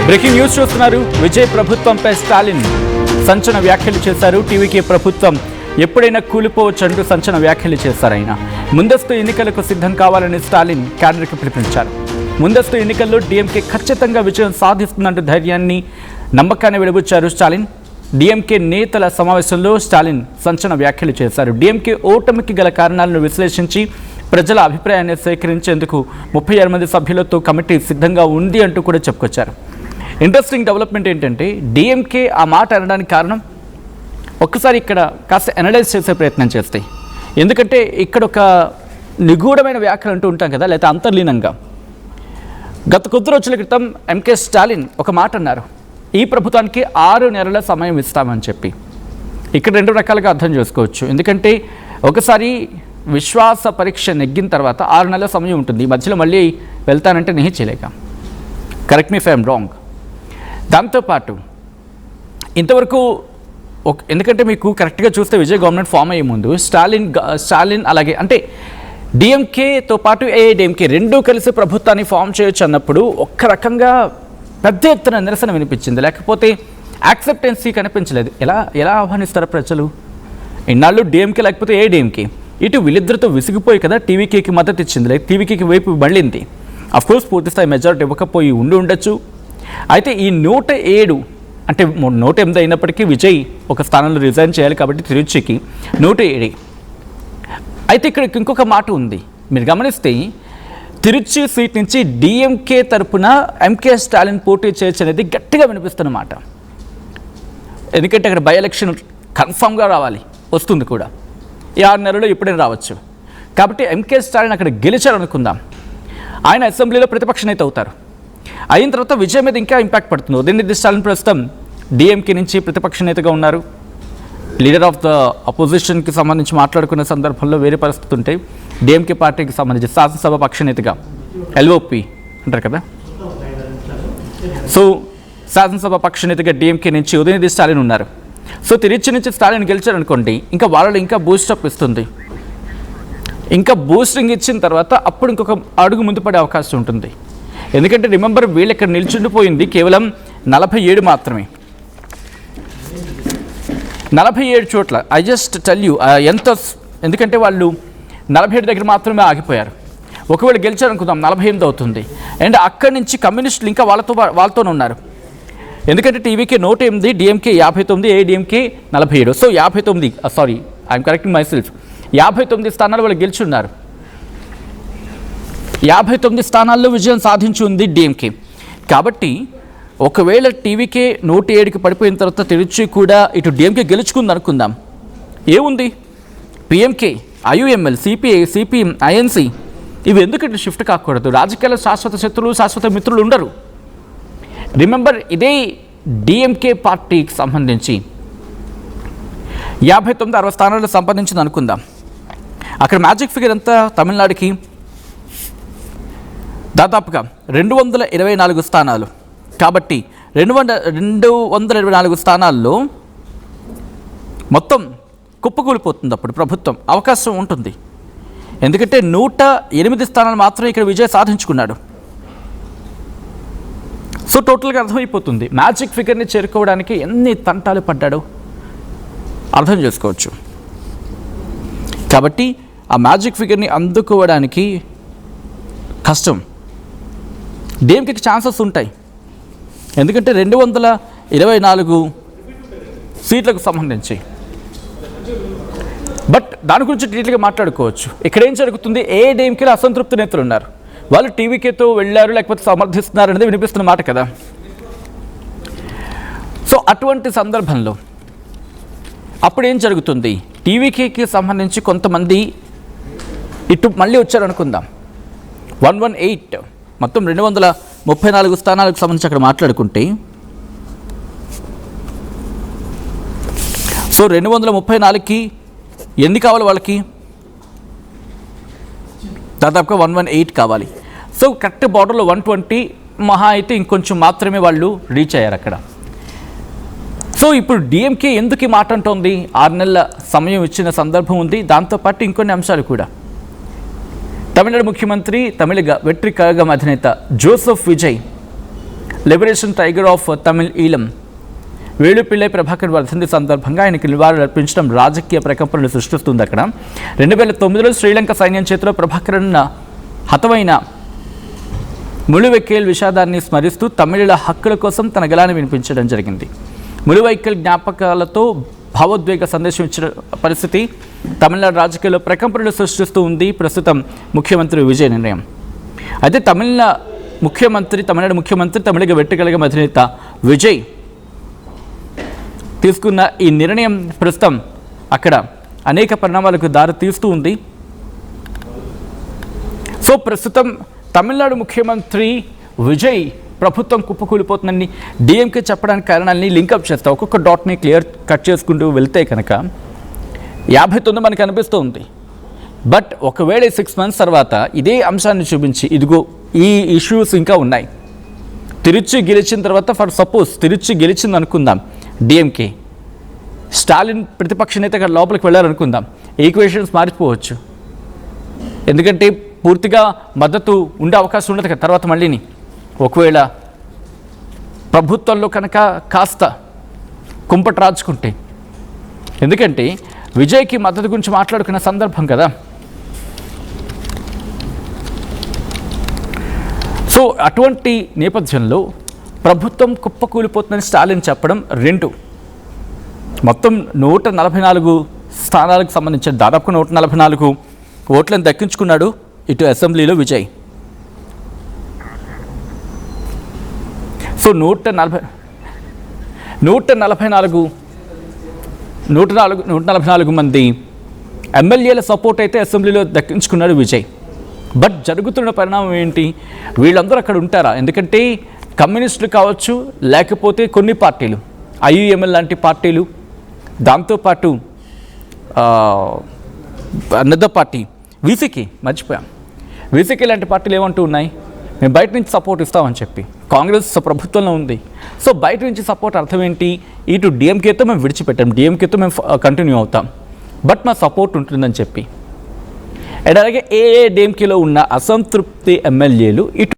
Breaking news చూస్తున్నారు. విజయ్ ప్రభుత్వంపై స్టాలిన్ సంచలన వ్యాఖ్యలు చేశారు. టీవీకే ప్రభుత్వం ఎప్పుడైనా కూలిపోవచ్చంటూ సంచలన వ్యాఖ్యలు చేశారు. ఆయన ముందస్తు ఎన్నికలకు సిద్ధం కావాలని స్టాలిన్ క్యాడర్కి పిలుపునిచ్చారు. ముందస్తు ఎన్నికల్లో డీఎంకే ఖచ్చితంగా విజయం సాధిస్తుందంటూ ధైర్యాన్ని నమ్మకాన్ని వెలుబుచ్చారు స్టాలిన్. డీఎంకే నేతల సమావేశంలో స్టాలిన్ సంచలన వ్యాఖ్యలు చేశారు. డీఎంకే ఓటమికి గల కారణాలను విశ్లేషించి ప్రజల అభిప్రాయాన్ని సేకరించేందుకు 36 మంది సభ్యులతో కమిటీ సిద్ధంగా ఉంది అంటూ కూడా చెప్పుకొచ్చారు. ఇంట్రెస్టింగ్ డెవలప్మెంట్ ఏంటంటే డీఎంకే ఆ మాట అనడానికి కారణం ఒక్కసారి ఇక్కడ కాస్త అనలైజ్ చేసే ప్రయత్నం చేస్తాయి. ఎందుకంటే ఇక్కడ ఒక నిగూఢమైన వ్యాఖ్యలు అంటూ ఉంటాం కదా, లేకపోతే అంతర్లీనంగా. గత కొద్ది రోజుల క్రితం ఎంకే స్టాలిన్ ఒక మాట అన్నారు, ఈ ప్రభుత్వానికి 6 నెలల సమయం ఇస్తామని చెప్పి. ఇక్కడ 2 రకాలుగా అర్థం చేసుకోవచ్చు. ఎందుకంటే ఒకసారి విశ్వాస పరీక్ష నెగ్గిన తర్వాత 6 నెలల సమయం ఉంటుంది. ఈ మధ్యలో మళ్ళీ వెళ్తానంటే చేయలేక. Correct me if I'm wrong. దాంతోపాటు ఇంతవరకు ఎందుకంటే మీకు కరెక్ట్గా చూస్తే విజయ్ గవర్నమెంట్ ఫామ్ అయ్యే ముందు స్టాలిన్ అలాగే అంటే డిఎంకేతో పాటు ఏఐడిఎంకే రెండూ కలిసి ప్రభుత్వాన్ని ఫామ్ చేయొచ్చు అన్నప్పుడు ఒక్క రకంగా పెద్ద ఎత్తున నిరసన వినిపించింది. లేకపోతే యాక్సెప్టెన్సీ కనిపించలేదు. ఎలా ఆహ్వానిస్తారు ప్రజలు? ఇన్నాళ్ళు డిఎంకే లేకపోతే ఏఐడిఎంకే. ఇటు వీళ్ళిద్దరితో విసిగిపోయి కదా టీవీకేకి మద్దతు ఇచ్చింది, లేక టీవీకేకి వైపు మళ్ళింది. అఫ్కోర్స్ పూర్తిస్థాయి మెజారిటీ ఇవ్వకపోయి ఉండొచ్చు. అయితే ఈ 107 అంటే 108 అయినప్పటికీ విజయ్ ఒక స్థానంలో రిజైన్ చేయాలి కాబట్టి తిరుచికి 107. అయితే ఇక్కడ ఇంకొక మాట ఉంది. మీరు గమనిస్తే తిరుచి సీట్ నుంచి డిఎంకే తరపున ఎంకే స్టాలిన్ పోటీ చేయొచ్చు అనేది గట్టిగా వినిపిస్తున్నమాట. ఎందుకంటే అక్కడ బై ఎలక్షన్ కన్ఫామ్గా రావాలి, వస్తుంది కూడా. ఈ 6 నెలల్లో ఎప్పుడైనా రావచ్చు. కాబట్టి ఎంకే స్టాలిన్ అక్కడ గెలిచారనుకుందాం. ఆయన అసెంబ్లీలో ప్రతిపక్ష నేత అవుతారు. అయిన తర్వాత విజయ్ మీద ఇంకా ఇంపాక్ట్ పడుతుంది. ఉదయనిధి స్టాలిన్ ప్రస్తుతం డిఎంకే నుంచి ప్రతిపక్ష నేతగా ఉన్నారు. లీడర్ ఆఫ్ ద అపోజిషన్కి సంబంధించి మాట్లాడుకున్న సందర్భంలో వేరే పరిస్థితి ఉంటాయి. డిఎంకే పార్టీకి సంబంధించి శాసనసభ పక్ష నేతగా ఎల్ఓపి అంటారు కదా. సో శాసనసభ పక్ష నేతగా డిఎంకే నుంచి ఉదయనిధి స్టాలిన్ ఉన్నారు. సో తిరుచి నుంచి స్టాలిన్ గెలిచారనుకోండి, ఇంకా వాళ్ళలో ఇంకా బూస్టప్ ఇస్తుంది. ఇంకా బూస్టింగ్ ఇచ్చిన తర్వాత అప్పుడు ఇంకొక అడుగు ముందు పడే అవకాశం ఉంటుంది. ఎందుకంటే రిమెంబర్ వీళ్ళు ఇక్కడ నిల్చుండిపోయింది కేవలం 47 మాత్రమే. 47 చోట్ల ఐ జస్ట్ టెల్ యూ ఎంత. ఎందుకంటే వాళ్ళు 47 దగ్గర మాత్రమే ఆగిపోయారు. ఒకవేళ గెలిచారనుకుందాం 48 అవుతుంది. అండ్ అక్కడి నుంచి కమ్యూనిస్టులు ఇంకా వాళ్ళతోనే ఉన్నారు. ఎందుకంటే TVK 108, DMK 59, AIADMK 47. So 59, sorry I'm correcting my self, 59 స్థానాలు వాళ్ళు గెలుచున్నారు. 59 స్థానాల్లో విజయం సాధించి ఉంది డిఎంకే. కాబట్టి ఒకవేళ టీవీకే 107కి పడిపోయిన తర్వాత తిరుచి కూడా ఇటు డిఎంకే గెలుచుకుంది అనుకుందాం, ఏముంది? PMK, IUML, CPI, CPM, INC ఇవి ఎందుకు ఇటు షిఫ్ట్ కాకూడదు? రాజకీయాల శాశ్వత శత్రువులు, శాశ్వత మిత్రులు ఉండరు. రిమెంబర్ ఇదే డిఎంకే పార్టీకి సంబంధించి 59-60 స్థానాలు సంపాదించింది అనుకుందాం. అక్కడ మ్యాజిక్ ఫిగర్ ఎంత? తమిళనాడుకి దాదాపుగా 224 స్థానాలు. కాబట్టి 224 స్థానాల్లో మొత్తం కుప్పకూలిపోతుంది. అప్పుడు ప్రభుత్వం అవకాశం ఉంటుంది. ఎందుకంటే 108 స్థానాలు మాత్రమే ఇక్కడ విజయ్ సాధించుకున్నాడు. సో టోటల్గా అర్థమైపోతుంది మ్యాజిక్ ఫిగర్ని చేరుకోవడానికి ఎన్ని తంటాలు పడ్డాడో అర్థం చేసుకోవచ్చు. కాబట్టి ఆ మ్యాజిక్ ఫిగర్ని అందుకోవడానికి కష్టం. డిఎంకేకి ఛాన్సెస్ ఉంటాయి. ఎందుకంటే 224 సీట్లకు సంబంధించి. బట్ దాని గురించి డీటెయిల్గా మాట్లాడుకోవచ్చు. ఇక్కడ ఏం జరుగుతుంది? ఏఐడిఎంకేలో అసంతృప్తి నేతలు ఉన్నారు. వాళ్ళు టీవీకేతో వెళ్ళారు, లేకపోతే సమర్థిస్తున్నారు అనేది వినిపిస్తున్న మాట కదా. సో అటువంటి సందర్భంలో అప్పుడు ఏం జరుగుతుంది? టీవీకేకి సంబంధించి కొంతమంది ఇటు మళ్ళీ వచ్చారనుకుందాం. 118 మొత్తం 234 స్థానాలకు సంబంధించి అక్కడ మాట్లాడుకుంటే, సో 234కి ఎన్ని కావాలి వాళ్ళకి? దాదాపుగా 118 కావాలి. సో కరెక్ట్ బార్డర్లో 120 మహా అయితే ఇంకొంచెం మాత్రమే వాళ్ళు రీచ్ అయ్యారు అక్కడ. సో ఇప్పుడు డిఎంకే ఎందుకు ఈ మాట అంటోంది? 6 నెలల సమయం ఇచ్చిన సందర్భం ఉంది. దాంతోపాటు ఇంకొన్ని అంశాలు కూడా. తమిళనాడు ముఖ్యమంత్రి, తమిళ వెట్రి కழகம் అధినేత Joseph Vijay Liberation Tiger of Tamil Eelam Velupillai Prabhakar వర్ధంతి సందర్భంగా ఆయనకి నివాళులు అర్పించడం రాజకీయ ప్రకంపనలు సృష్టిస్తుంది. అక్కడ 2009లో శ్రీలంక సైన్యం చేతిలో ప్రభాకరన్ హతమైన ములువైక్కల్ విషాదాన్ని స్మరిస్తూ తమిళుల హక్కుల కోసం తన గళాన్ని వినిపించడం జరిగింది. ములువైక్కల్ జ్ఞాపకాలతో భావోద్వేగ సందేశం ఇచ్చిన పరిస్థితి తమిళనాడు రాజకీయాల్లో ప్రకంపనలు సృష్టిస్తూ ఉంది ప్రస్తుతం ముఖ్యమంత్రి విజయ్ నిర్ణయం. అయితే తమిళనాడు ముఖ్యమంత్రి తమిళగ వెట్టుకలగ అధినేత విజయ్ తీసుకున్న ఈ నిర్ణయం ప్రస్తుతం అక్కడ అనేక పరిణామాలకు దారి తీస్తూ ఉంది. సో ప్రస్తుతం తమిళనాడు ముఖ్యమంత్రి విజయ్ ప్రభుత్వం కుప్పకూలిపోతుందని డిఎంకే చెప్పడానికి కారణాలని లింకప్ చేస్తా ఒక్కొక్క డాట్ని క్లియర్ కట్ చేసుకుంటూ వెళ్తే కనుక 59 మనకు అనిపిస్తుంది. బట్ ఒకవేళ 6 months తర్వాత ఇదే అంశాన్ని చూపించి ఇదిగో ఈ ఇష్యూస్ ఇంకా ఉన్నాయి, తిరుచి గెలిచిన తర్వాత ఫర్ సపోజ్ తిరుచి గెలిచింది అనుకుందాం, డిఎంకే స్టాలిన్ ప్రతిపక్ష నేతగా లోపలికి వెళ్ళారనుకుందాం, ఈక్వేషన్స్ మారిపోవచ్చు. ఎందుకంటే పూర్తిగా మద్దతు ఉండే అవకాశం ఉండదు కదా తర్వాత మళ్ళీని. ఒకవేళ ప్రభుత్వంలో కనుక కాస్త కుంపటి రాజుకుంటే, ఎందుకంటే విజయ్కి మద్దతు గురించి మాట్లాడుకున్న సందర్భం కదా. సో అటువంటి నేపథ్యంలో ప్రభుత్వం కుప్పకూలిపోతుందని స్టాలిన్ చెప్పడం 2 మొత్తం 144 స్థానాలకు సంబంధించిన దాదాపు 144 ఓట్లను దక్కించుకున్నాడు ఇటు అసెంబ్లీలో విజయ్. సో 144 మంది ఎమ్మెల్యేల సపోర్ట్ అయితే అసెంబ్లీలో దక్కించుకున్నాడు విజయ్. బట్ జరుగుతున్న పరిణామం ఏంటి, వీళ్ళందరూ అక్కడ ఉంటారా? ఎందుకంటే కమ్యూనిస్టులు కావచ్చు, లేకపోతే కొన్ని పార్టీలు ఐయుఎంఎల్ లాంటి పార్టీలు, దాంతోపాటు అన్నద పార్టీ వీసీకి మర్చిపోయాం, వీసీకి లాంటి పార్టీలు ఏమంటూ ఉన్నాయి, మేము బయట నుంచి సపోర్ట్ ఇస్తామని చెప్పి. కాంగ్రెస్ ప్రభుత్వంలో ఉంది. సో బయట నుంచి సపోర్ట్ అర్థం ఏంటి, ఇటు డిఎంకేతో మేము విడిచిపెట్టాం, డిఎంకేతో మేము కంటిన్యూ అవుతాం, బట్ మా సపోర్ట్ ఉంటుందని చెప్పి. అండ్ అలాగే డిఎంకేలో ఉన్న అసంతృప్తి ఎమ్మెల్యేలు ఇటు